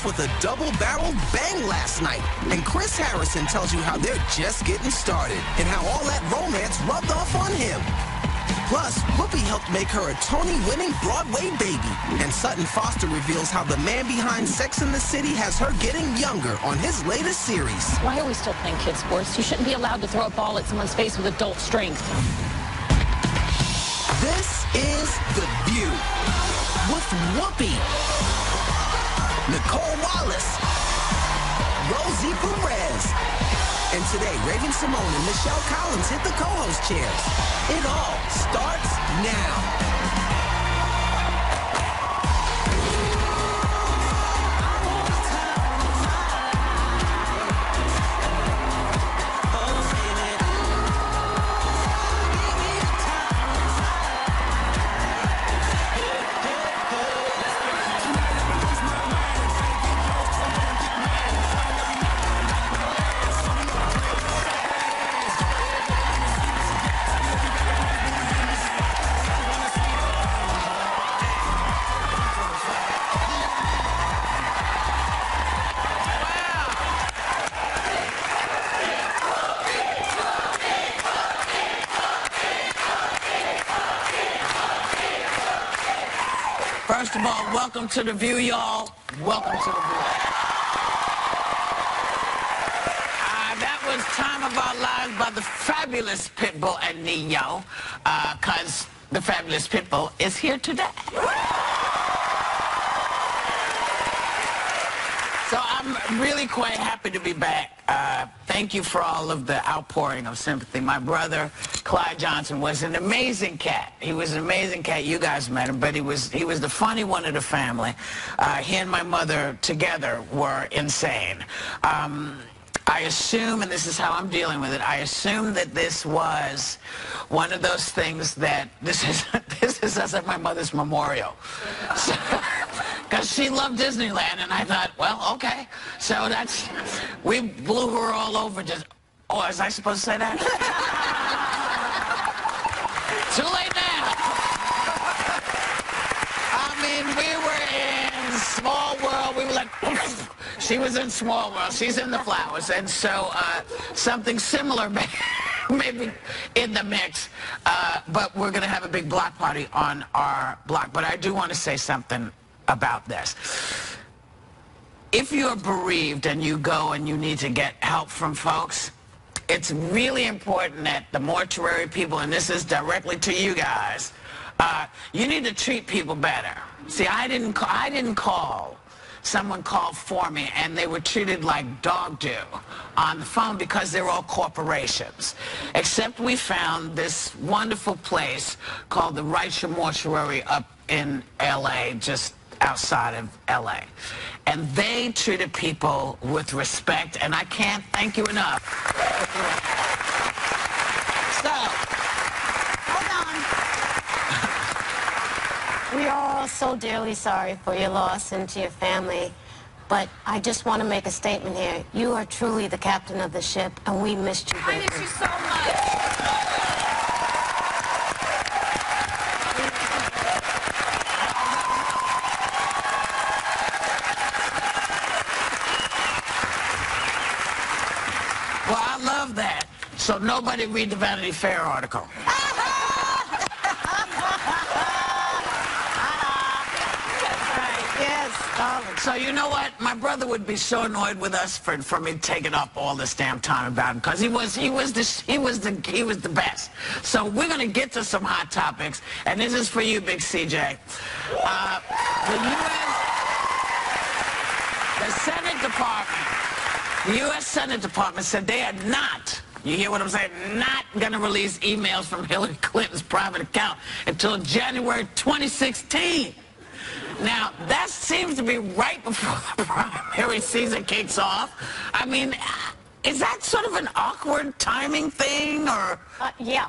off with a double-barreled bang last night. And Chris Harrison tells you how they're just getting started and how all that romance rubbed off on him. Plus, Whoopi helped make her a Tony-winning Broadway baby. And Sutton Foster reveals how the man behind Sex and the City has her getting younger on his latest series. Why are we still playing kid sports? You shouldn't be allowed to throw a ball at someone's face with adult strength. This is The View with Whoopi, Nicole Wallace, Rosie Perez. And today, Raven Simone and Michelle Collins hit the co-host chairs. It all starts now. First of all, welcome to The View, y'all. Welcome to The View. That was Time of Our Lives by the fabulous Pitbull and Neo, because the fabulous Pitbull is here today. So I'm really quite happy to be back. Thank you for all of the outpouring of sympathy. My brother, Clyde Johnson, was an amazing cat. He was an amazing cat. You guys met him, but he was the funny one of the family. He and my mother together were insane. I assume, and this is how I'm dealing with it, I assume that this was one of those things that this is as at my mother's memorial. Because she loved Disneyland, and I thought, well, okay. So we blew her all over just, oh, was I supposed to say that? Too late now. I mean, we were in Small World. We were like, she was in Small World. She's in the flowers. And so something similar maybe in the mix. But we're going to have a big block party on our block. But I do want to say something about this. If you're bereaved and you go and you need to get help from folks, it's really important that the mortuary people, and this is directly to you guys, you need to treat people better. See, I didn't call. Someone called for me, and they were treated like dog do on the phone because they're all corporations. Except we found this wonderful place called the Reicher Mortuary up in L.A., just outside of L.A. And they treated people with respect, and I can't thank you enough. So, hold on. We are all so dearly sorry for your loss and to your family, but I just want to make a statement here. You are truly the captain of the ship, and we missed you greatly. I miss you so much. Well, I love that. So nobody read the Vanity Fair article. So you know what? My brother would be so annoyed with us for me taking up all this damn time about him, because he was the best. So we're gonna get to some hot topics, and this is for you, Big CJ. The U.S. Senate Department said they are not, you hear what I'm saying, not going to release emails from Hillary Clinton's private account until January 2016. Now, that seems to be right before the primary season kicks off. I mean, is that sort of an awkward timing thing, or? Yeah.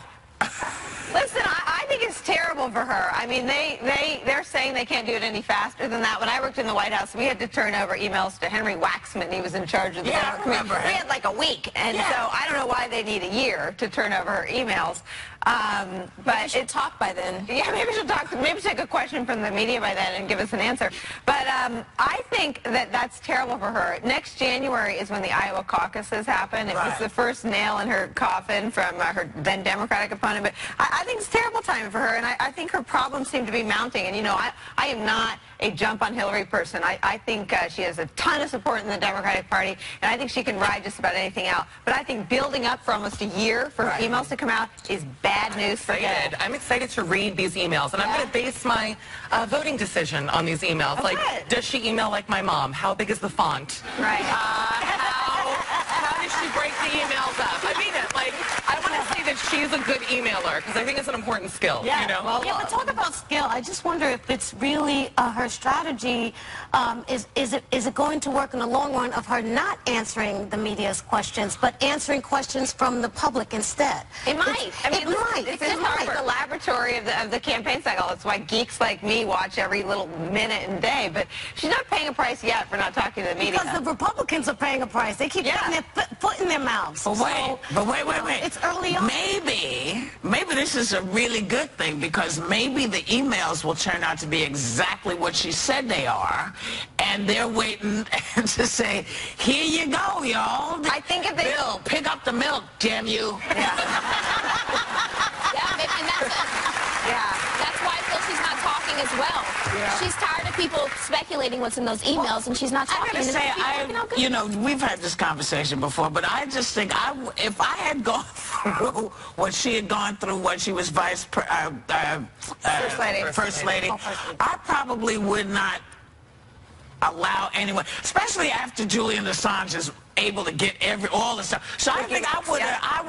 Listen, I think it's terrible for her. I mean, they're saying they can't do it any faster than that. When I worked in the White House, we had to turn over emails to Henry Waxman. He was in charge of the I remember him. We had like a week, and so I don't know why they need a year to turn over her emails. But she'll talk by then. Yeah, maybe she'll talk. Maybe take a question from the media by then and give us an answer. But I think that that's terrible for her. Next January is when the Iowa caucuses happen. It was the first nail in her coffin from her then Democratic opponent. But I think it's terrible timing for her, and I think her problems seem to be mounting. And, you know, I am not a jump on Hillary person. I think she has a ton of support in the Democratic Party, and I think she can ride just about anything out. But I think building up for almost a year for emails to come out is bad news for Hill. I'm excited to read these emails, and I'm going to base my voting decision on these emails. Oh, like, good. does she email like my mom? How big is the font? Right. How does she break the emails up? I mean it. Like, I want to say that she's a good emailer, because I think it's an important skill. Yeah, You know? well, yeah, but talk about skill. I just wonder if it's really her strategy. Is it going to work in the long run of her not answering the media's questions, but answering questions from the public instead? It might. It's part of the laboratory of the campaign cycle. That's why geeks like me watch every little minute and day. But she's not paying a price yet for not talking to the media. Because the Republicans are paying a price. They keep putting their foot in their mouths. But wait. It's early on. Maybe this is a really good thing, because maybe the emails will turn out to be exactly what she said they are, and they're waiting to say, here you go, y'all. I think if they... Bill, pick up the milk, damn you. Yeah, maybe, and that's why I feel she's not talking as well. Yeah. She's tired of people speculating what's in those emails, and she's not talking. I gotta say, you know, we've had this conversation before, but I just think if I had gone through what she had gone through when she was First Lady, I probably would not allow anyone, especially after Julian Assange is able to get all the stuff. So I think I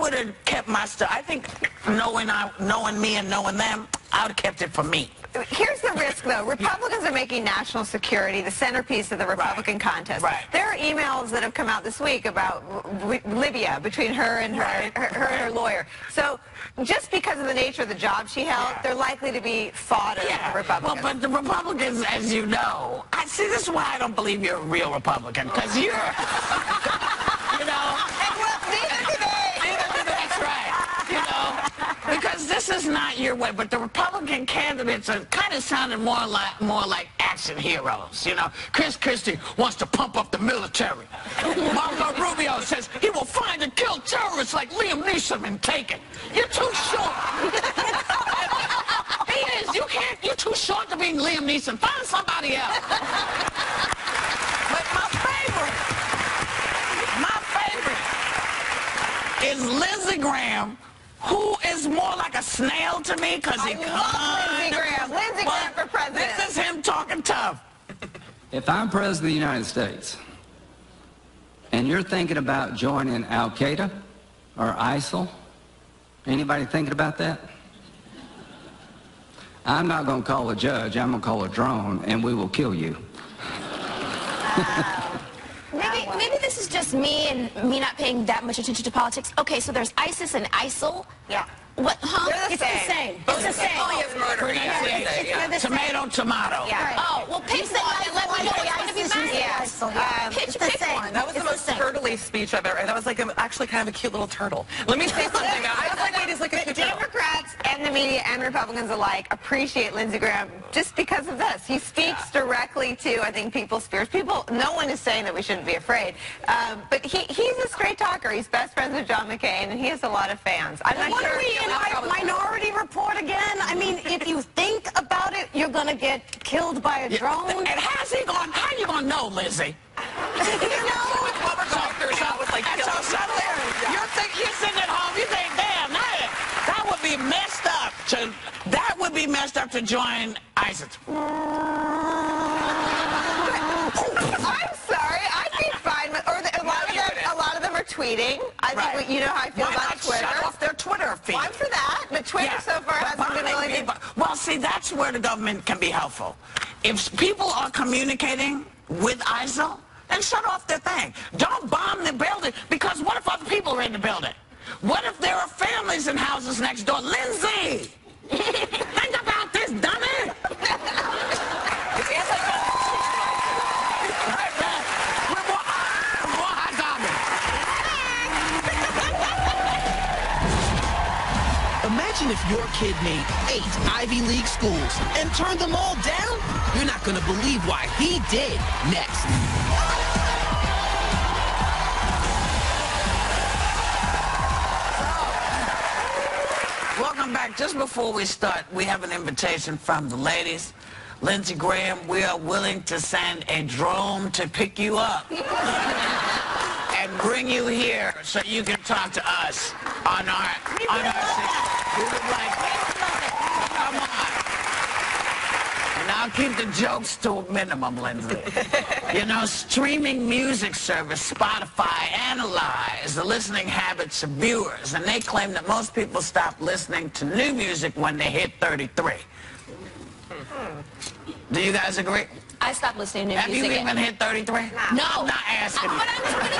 would have kept my stuff. I think knowing me and knowing them, I would have kept it for me. Here's the risk, though. Republicans are making national security the centerpiece of the Republican contest. Right. There are emails that have come out this week about Libya, between her and her lawyer. So just because of the nature of the job she held, they're likely to be fought as the Republicans. Well, but the Republicans, as you know, this is why I don't believe you're a real Republican, because you're, you know. That's right. You know, because this is not your way. But the Republican candidates are kind of sounding more like action heroes. You know, Chris Christie wants to pump up the military. Marco Rubio says he will find and kill terrorists like Liam Neeson and Taken. You're too short. He is. You're too short to be Liam Neeson. Find somebody else. But my favorite is Lindsey Graham, who is more like a snail to me, because he love Lindsey Graham. Lindsey Graham for president. This is him talking tough. If I'm president of the United States, and you're thinking about joining Al-Qaeda or ISIL, anybody thinking about that? I'm not going to call a judge. I'm going to call a drone, and we will kill you. Maybe this is just me and me not paying that much attention to politics. Okay, so there's ISIS and ISIL. Yeah. What? Huh? It's the same. It's the same. Tomato, tomato. Yeah. Oh, well, pick one and let me know what's going to be mine. Pick one. That was the most turtley speech I've ever. That was like actually kind of a cute little turtle. Let me say something. I was like, wait, he's like a cute turtle. Democrats and the media and Republicans alike appreciate Lindsey Graham just because of this. He speaks directly to, I think, people's fears. No one is saying that we shouldn't be afraid. But he's a straight talker. He's best friends with John McCain, and he has a lot of fans. I'm not sure. In Minority Report again? I mean, if you think about it, you're going to get killed by a drone. And how you going to know, Lizzie? You're sitting at home, you think, damn, that would be messed up. That would be messed up to join ISIS. I'm sorry. I think fine. A lot of them are tweeting. I think you know how I feel about Twitter. Shut off their Twitter feed. Well, I'm for that, but Twitter so far hasn't been really good. Well, see, that's where the government can be helpful. If people are communicating with ISIL, then shut off their thing. Don't bomb the building, because what if other people are in the building? What if there are families in houses next door? Lindsay! Think about this, dummy! It's Imagine if your kid made 8 Ivy League schools and turned them all down. You're not going to believe why he did. Next. Welcome back. Just before we start, we have an invitation from the ladies. Lindsey Graham, we are willing to send a drone to pick you up and bring you here so you can talk to us on our We would like, come on. And I'll keep the jokes to a minimum, Lindsey. You know, streaming music service Spotify analyzed the listening habits of viewers, and they claim that most people stop listening to new music when they hit 33. Do you guys agree? I stopped listening to music. Have you even hit 33? No. I'm not asking you. But I'm 20.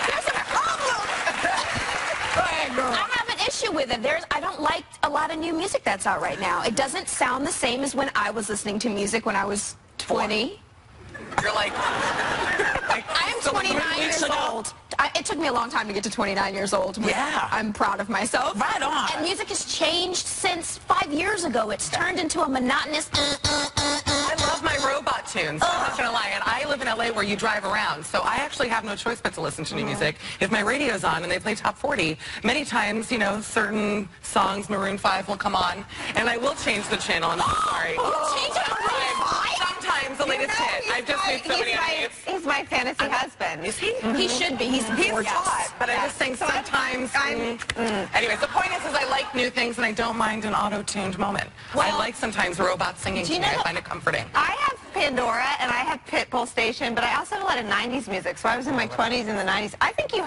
There's a problem. Go ahead, girl. I have an issue with it. I don't like a lot of new music that's out right now. It doesn't sound the same as when I was listening to music when I was 20. You're like I am 29 years old. It took me a long time to get to 29 years old. Yeah. I'm proud of myself. Right on. And music has changed since 5 years ago. It's turned into a monotonous I love my robot tunes. I'm not gonna lie, and I live in LA where you drive around, so I actually have no choice but to listen to new music. If my radio's on and they play top 40, many times, you know, certain songs, Maroon 5 will come on, and I will change the channel. I'm so sorry. Change it around. Sometimes the latest hit. I've just made so many updates. He's my fantasy husband. Is he? He should be. He's gorgeous. hot, but I just think sometimes. Anyways, the point is I like new things and I don't mind an auto-tuned moment. I like sometimes robots singing to me. I find it comforting. I have Pandora and I have Pitbull Station, but I also have a lot of 90s music. So I was in my 20s and the 90s. I think you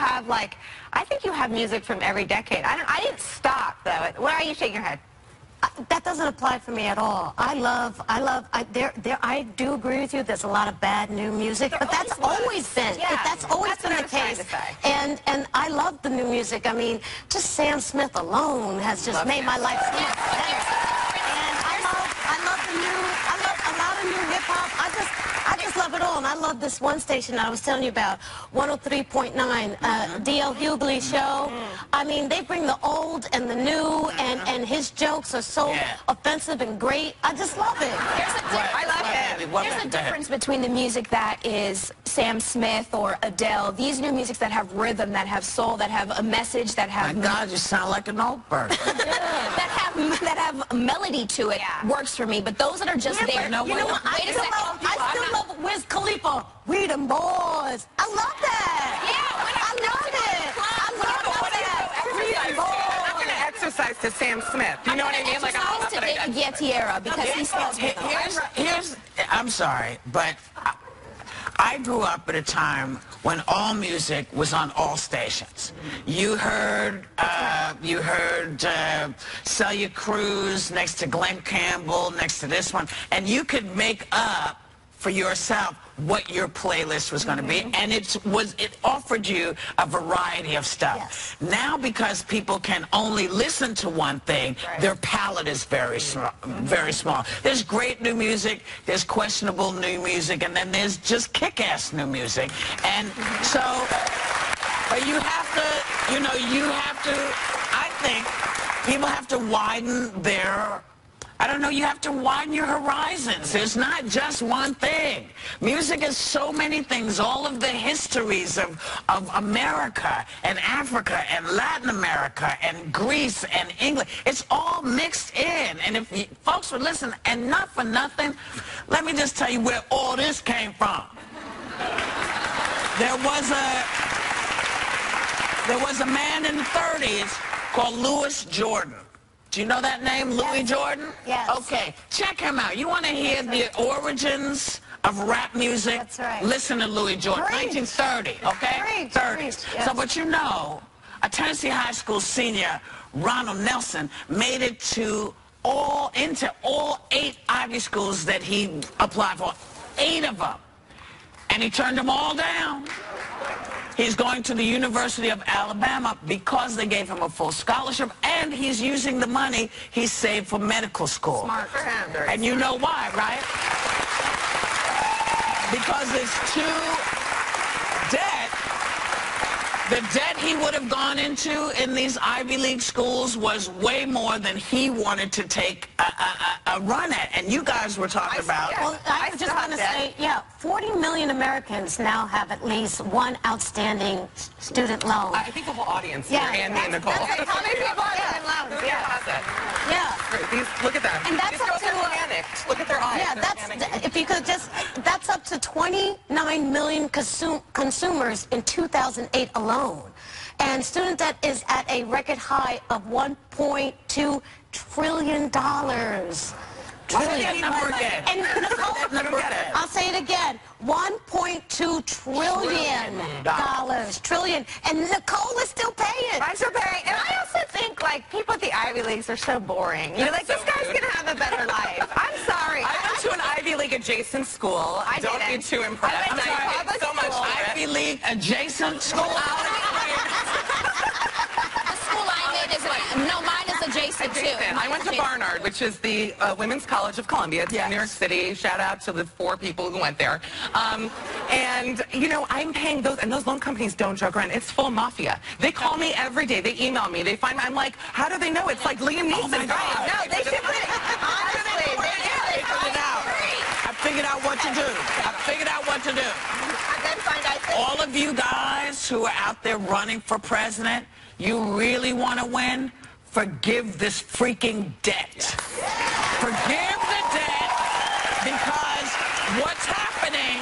have music from every decade. I didn't stop though. Why are you shaking your head? That doesn't apply for me at all. I do agree with you. There's a lot of bad new music, but that's always been. Yeah, That's always been the case. And I love the new music. I mean, just Sam Smith alone has just made my life so much better. And I love a lot of new hip hop. I just love it all. And I love this one station I was telling you about, 103.9, D.L. Hughley show. I mean, they bring the old and the new, and his jokes are so offensive and great. I just love it. There's a difference between the music that is Sam Smith or Adele. These new musics that have rhythm, that have soul, that have a message, that have... My God, you sound like an old person. that have melody to it works for me. But those that are just there... You know what? I still love Wiz Khalifa. We them boys. I love that. I love it. I'm going to exercise to Sam Smith. You know what I mean? Like, I'm to David Guetta because he stands Here's, I'm sorry, but I grew up at a time when all music was on all stations. You heard Celia Cruz next to Glenn Campbell, next to this one, and you could make up for yourself what your playlist was going to be, and it offered you a variety of stuff. Now, because people can only listen to one thing, their palette is very small. There's great new music, there's questionable new music, and then there's just kick-ass new music. And so, but you have to, I think people have to widen their... I don't know, you have to widen your horizons. There's not just one thing. Music is so many things. All of the histories of America and Africa and Latin America and Greece and England, it's all mixed in. And if folks would listen, and not for nothing, let me just tell you where all this came from. There was a man in the 30s called Louis Jordan. Do you know that name, Louis Jordan? Yes. Okay, check him out. You want to hear the origins of rap music? That's right. Listen to Louis Jordan, 1930, okay? 30s. Yes. So, but you know, a Tennessee high school senior, Ronald Nelson, made it into all 8 Ivy schools that he applied for, 8 of them. And he turned them all down. He's going to the University of Alabama because they gave him a full scholarship, and he's using the money he saved for medical school. Smart for him. And you know why, right? Because it's too debt The debt he would have gone into in these Ivy League schools was way more than he wanted to take a run at. And you guys were talking about... Well, I just want to say, 40 million Americans now have at least one outstanding student loan. I think the whole audience Yeah. here, and me and Nicole. How many people have student loans? Look at them. And that's These up girls to are panicked. Look at their eyes. Yeah, if you could just, that's up to 29 million consumers in 2008 alone. And student debt is at a record high of $1.2 trillion. That number again. And Nicole, I'll say it again, $1.2 trillion. And Nicole is still paying. I'm still paying. And I also think, like, people at the Ivy Leagues are so boring. You know, like, this guy's going to have a better life. I'm sorry. I went to an Ivy League adjacent school. I don't didn't. be too impressed. I went to public so much school. Ivy League adjacent school? The school I went is, no, mine is adjacent too. I went to Barnard, which is the Women's College of Columbia. It's in New York City. Shout out to the 4 people who went there. And, you know, I'm paying those, and those loan companies don't joke around. It's full mafia. They call me every day. They email me. They find me. I'm like, how do they know? It's like Liam Neeson. Oh my God. No, they should put it, honestly, they figured it out. I figured out what to do. All of you guys who are out there running for president, you really want to win? Forgive this freaking debt. Forgive the debt, because what's happening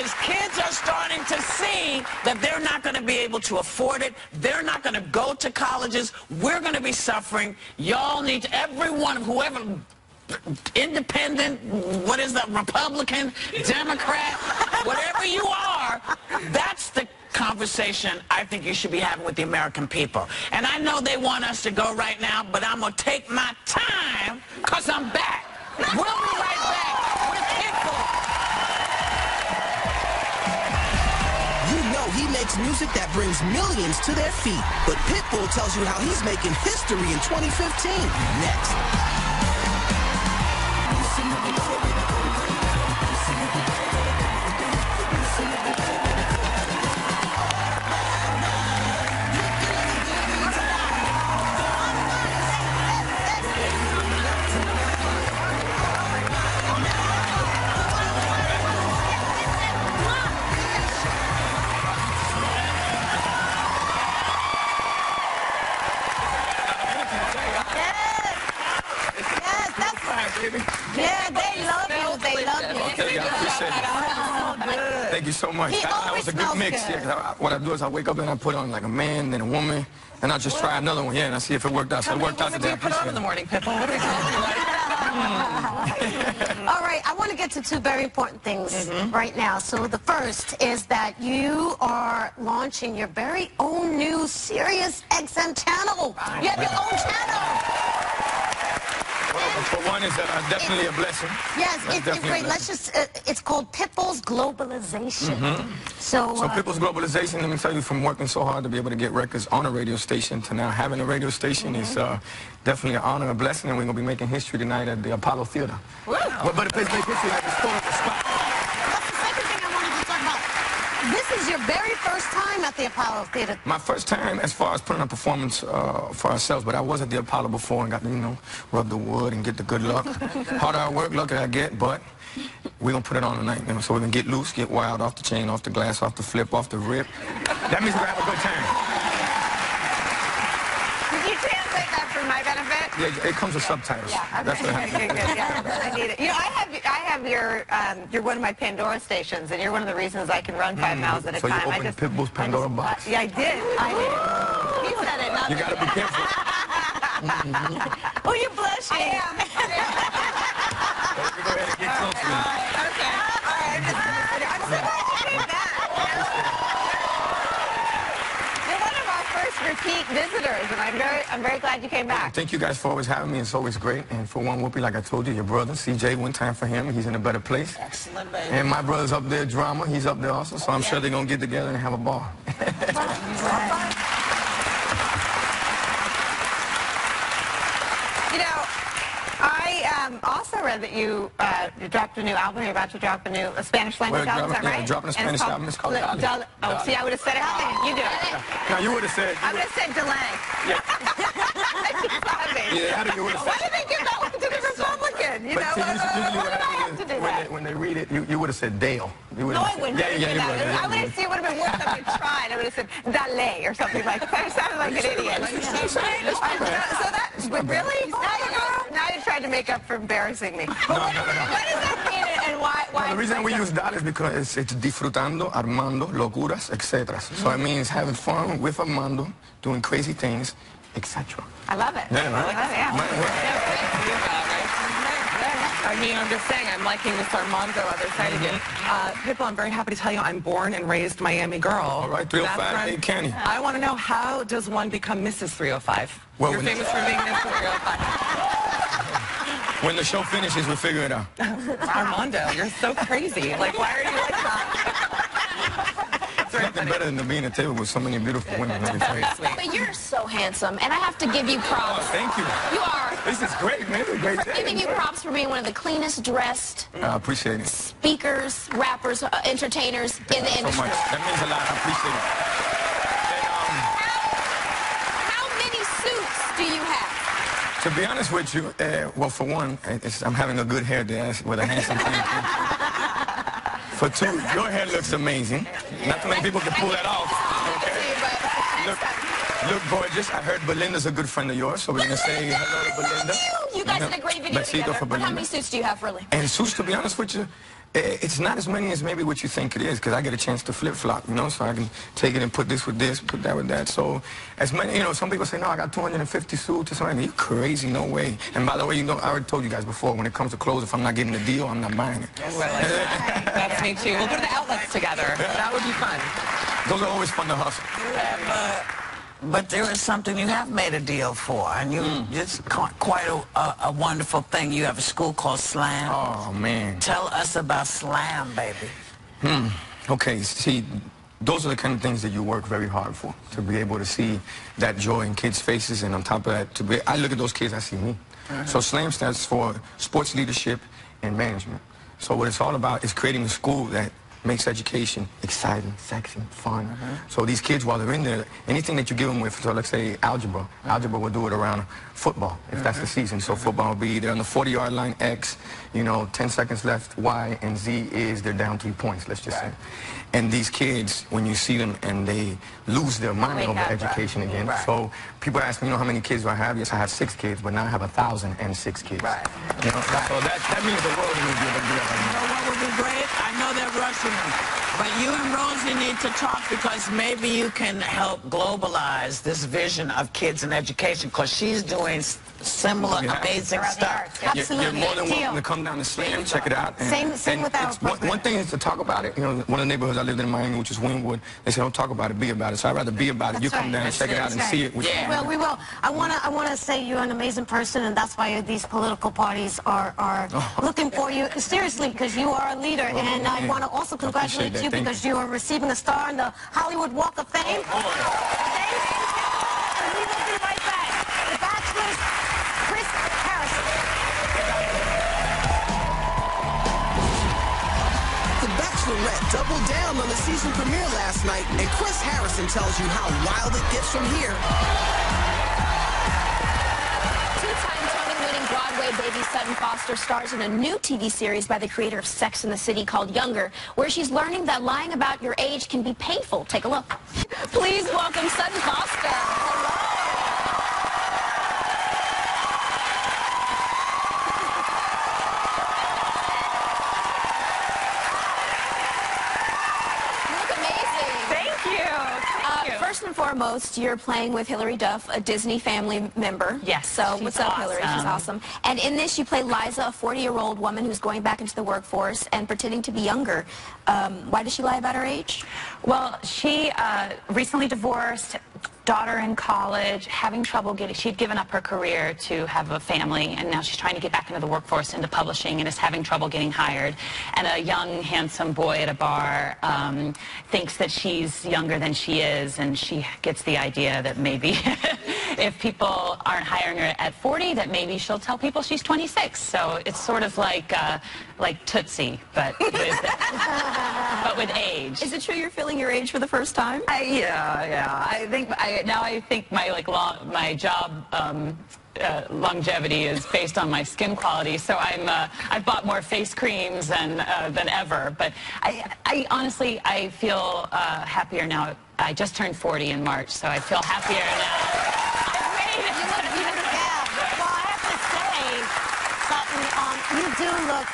is kids are starting to see that they're not going to be able to afford it. They're not going to go to colleges. We're going to be suffering. Y'all need to, everyone, whoever, independent, what is that, Republican, Democrat, whatever you are, that's the conversation I think you should be having with the American people. And I know they want us to go right now, but I'm going to take my time because I'm back. We'll be right back with Pitbull. You know he makes music that brings millions to their feet. But Pitbull tells you how he's making history in 2015. Next. Thank you so much. That was a good mix. Yeah, what I do is I wake up and I put on like a man, then a woman, and I just try another one. Yeah, and I see if it worked out. So it worked out today. Put on in the morning, Pitbull. What are we talking about? All right, I want to get to 2 very important things right now. So the first is that you are launching your very own new Sirius XM channel. You have your own channel. Well, for one, it's definitely a blessing. Yes, it's great. Let's just, it's called Pitbull's Globalization. So Pitbull's Globalization, let me tell you, from working so hard to be able to get records on a radio station to now having a radio station is definitely an honor, a blessing, and we're going to be making history tonight at the Apollo Theater. But the place make history like it's full of the spot. That's the second thing I wanted to talk about. This is your very first time at the Apollo Theater. My first time as far as putting on a performance for ourselves, but I was at the Apollo before and got to, you know, rub the wood and get the good luck. Harder I work, luckier I get, but we're going to put it on tonight, you know, so we can get loose, get wild, off the chain, off the glass, off the flip, off the rip. That means we're going to have a good time. Did you translate that for my benefit? Yeah, it comes with subtitles. Yeah, okay. That's what happens. Good. Yeah, I need it. You know, I have your, you're one of my Pandora stations, and you're one of the reasons I can run 5 miles at a So time. you opened Pitbull's Pandora box. Yeah, I did. He said it, not You got to be careful. Oh, you're blushing. I am. Go ahead and get close to me. Okay. All right. I'm so glad you came back. You're one of our first repeat visitors, and I'm very glad you came back. Thank you guys for always having me. It's always great. And for one, Whoopi, like I told you, your brother, CJ, one time for him. He's in a better place. Excellent, baby. And my brother's up there, Drama. He's up there also. So I'm sure they're going to get together and have a ball. You know, also read that you dropped a new album. You're about to drop a Spanish language album, is that right? Yeah, dropping a Spanish album. It's called Dale. Oh, see, I would have said it wrong. You do it. No, you would have said. I would have said delay. Yeah, how do you would have Why said? did they give that one to the Republican? You know, See, usually what did I have to do that? when they read it, you would have said Dale. You No, I wouldn't. Yeah, you would. I would have seen it would have been worth it to try. I would have said Dale or something like that. It sounded like an idiot. So that's really? Now you tried to make up for embarrassing me. No. What does that mean and why? The reason we use that is because it's disfrutando, armando, locuras, etc. So it means having fun with Armando, doing crazy things, etc. I love it. Yeah, right? I mean, I'm just saying, I'm liking this Armando other side again. Pitbull, I'm very happy to tell you I'm born and raised Miami girl. All right, 305, hey, Kenny. I want to know, how does one become Mrs. 305? Well, You're famous for being Mrs. 305. When the show finishes, we'll figure it out. Armando, you're so crazy. Like, why are you like that? It's nothing better than to be in a table with so many beautiful women. But you're so handsome, and I have to give you props. Oh, thank you. You are. This is great, man. It's a great day. Giving you props for being one of the cleanest dressed I appreciate it. speakers, rappers, entertainers in the industry. So much. That means a lot. I appreciate it. How many suits do you have? To be honest with you, well, for one, I'm having a good hair day with a handsome thing. For two, your hair looks amazing. Not too many people can pull that off. Okay? Look gorgeous. I heard Belinda's a good friend of yours, so we're going to say hello to Belinda. You guys did a great video together. But how many suits do you have, really? And suits, to be honest with you, it's not as many as maybe what you think it is, because I get a chance to flip-flop, you know, so I can take it and put this with this, put that with that. So as many, you know, some people say, no, I got 250 suits or something. You're crazy, no way. And by the way, you know, I already told you guys before, when it comes to clothes, if I'm not getting the deal, I'm not buying it. That's me too. We'll go to the outlets together. That would be fun. Those are always fun to hustle. But there is something you have made a deal for, and it's quite a wonderful thing. You have a school called Slam. Oh, man. Tell us about Slam, baby. Okay, see, those are the kind of things that you work very hard for, to be able to see that joy in kids' faces, and on top of that, I look at those kids, I see me. So SLAM stands for Sports Leadership and Management. So what it's all about is creating a school that makes education exciting, sexy, fun. So these kids, while they're in there, anything that you give them with, so let's say algebra will do it around football, if that's the season. So football will be either on the 40-yard line, X, you know, 10 seconds left, Y, and Z is they're down 3 points, let's just say. And these kids, when you see them and they lose their mind over education again. So people ask me, you know, how many kids do I have? Yes, I have 6 kids, but now I have 1,006 kids. You know, so that means the world to me to be able to do that. You know what would be great? I know they're rushing them, but you and Rosie need to talk, because maybe you can help globalize this vision of kids and education, because she's doing similar amazing stuff. Absolutely. You're more than welcome to come down to Slam, check it out. Same with our one thing is to talk about it. You know, one of the neighborhoods I lived in Miami, which is Wynwood, they say don't talk about it, be about it. So I'd rather be about it. You come down and check it out and see it. We will. I want to say you're an amazing person, and that's why these political parties are looking for you. Seriously, because you are a leader, and I want to also congratulate you because you are receiving a star in the Hollywood Walk of Fame. We will be right back. The Bachelor's Chris Harrison. The Bachelorette doubled down on the season premiere last night, and Chris Harrison tells you how wild it gets from here. Two-time Tony-winning Broadway baby Sutton Foster stars in a new TV series by the creator of Sex and the City called Younger, where she's learning that lying about your age can be painful. Take a look. Please welcome Sutton Foster. Hello. First and foremost, you're playing with Hilary Duff, a Disney family member. Yes. So what's up, Hilary? She's awesome. And in this, you play Liza, a 40-year-old woman who's going back into the workforce and pretending to be younger. Why does she lie about her age? Well, she recently divorced, daughter in college, having trouble getting, she'd given up her career to have a family, and now she's trying to get back into the workforce, into publishing, and is having trouble getting hired. And a young, handsome boy at a bar thinks that she's younger than she is, and she gets the idea that maybe if people aren't hiring her at 40, that maybe she'll tell people she's 26. So it's sort of like Tootsie, but with age. Is it true you're feeling your age for the first time? Yeah. I think my job longevity is based on my skin quality. So I've bought more face creams than ever. But I honestly feel happier now. I just turned 40 in March, so I feel happier now. You do look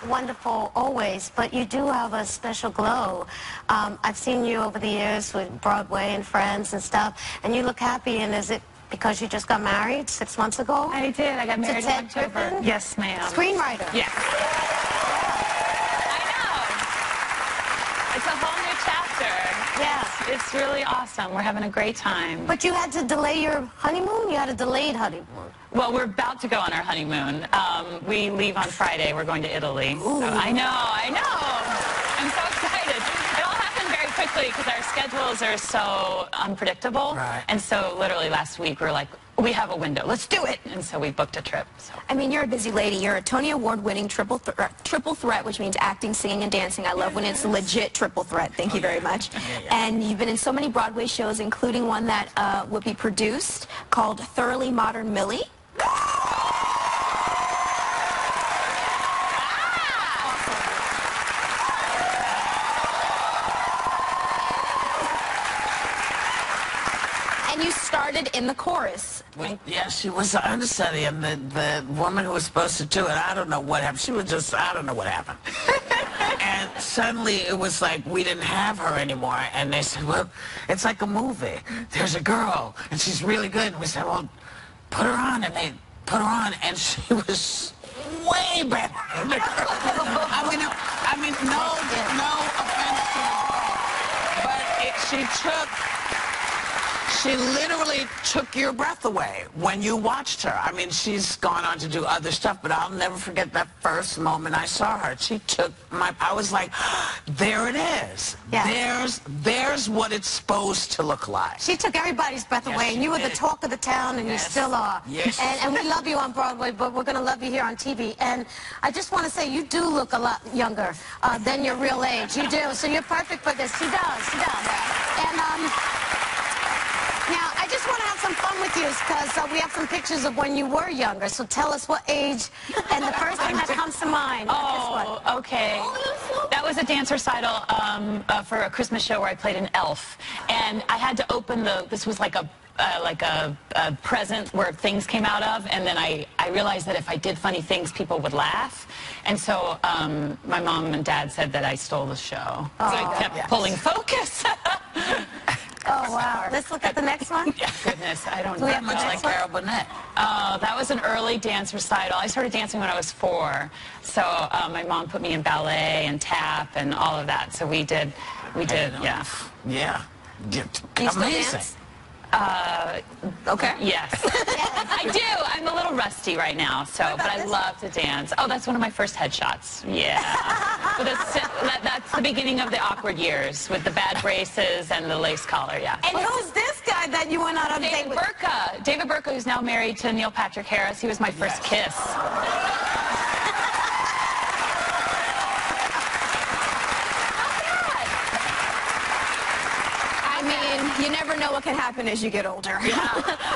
wonderful always, but you do have a special glow. I've seen you over the years with Broadway and Friends and stuff, and you look happy. And is it because you just got married 6 months ago? I did. I got married in October. Griffin? Yes, ma'am. Screenwriter. Yes. I know. It's a whole new chapter. Yeah. It's really awesome. We're having a great time. But you had to delay your honeymoon? You had a delayed honeymoon. Well, we're about to go on our honeymoon. We leave on Friday. We're going to Italy. So I know. I'm so excited. It all happened very quickly because our schedules are so unpredictable. Right. And so literally last week we were like, we have a window. Let's do it. And so we booked a trip. So. I mean, you're a busy lady. You're a Tony Award-winning triple threat, which means acting, singing, and dancing. I love when it's legit triple threat. Thank you very much. And you've been in so many Broadway shows, including one that will be produced called Thoroughly Modern Millie. And you started in the chorus. Yeah, she was the understudy, and the woman who was supposed to do it, I don't know what happened. She was just, I don't know what happened. And suddenly it was like we didn't have her anymore. And they said, well, it's like a movie. There's a girl, and she's really good. And we said, well, put her on. And they put her on, and she was way better than the girl. I mean, no offense to her, but she literally took your breath away when you watched her. I mean, she's gone on to do other stuff, but I'll never forget that first moment I saw her. She took I was like, there it is. Yeah. There's what it's supposed to look like. She took everybody's breath away, and you were the talk of the town, and you still are. Yes. And we love you on Broadway, but we're going to love you here on TV. And I just want to say, you do look a lot younger than your real age. You do. So you're perfect for this. She does. And, now, I just want to have some fun with you because we have some pictures of when you were younger. So tell us what age and the first thing that comes to mind. Oh, okay. That was a dance recital for a Christmas show where I played an elf. And I had to open this was like a present where things came out of, and then I realized that if I did funny things, people would laugh. And so my mom and dad said that I stole the show. So I kept pulling focus. Oh, wow. Let's look at the next one. Goodness, I don't know. Very much like Carol Burnett. Oh, that was an early dance recital. I started dancing when I was 4. So my mom put me in ballet and tap and all of that. So we did, yeah. Yeah. You still dance? Okay. Yes. I do. I'm a little rusty right now, but I love to dance. Oh, that's one of my first headshots. Yeah. But that's the beginning of the awkward years with the bad braces and the lace collar, yeah. And who's this guy that you went out on a date with? David Burka, who's now married to Neil Patrick Harris. He was my first kiss. You never know what can happen as you get older.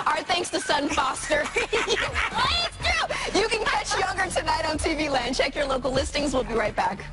Our thanks to Sutton Foster. It's true. You can catch Younger tonight on TV Land. Check your local listings. We'll be right back.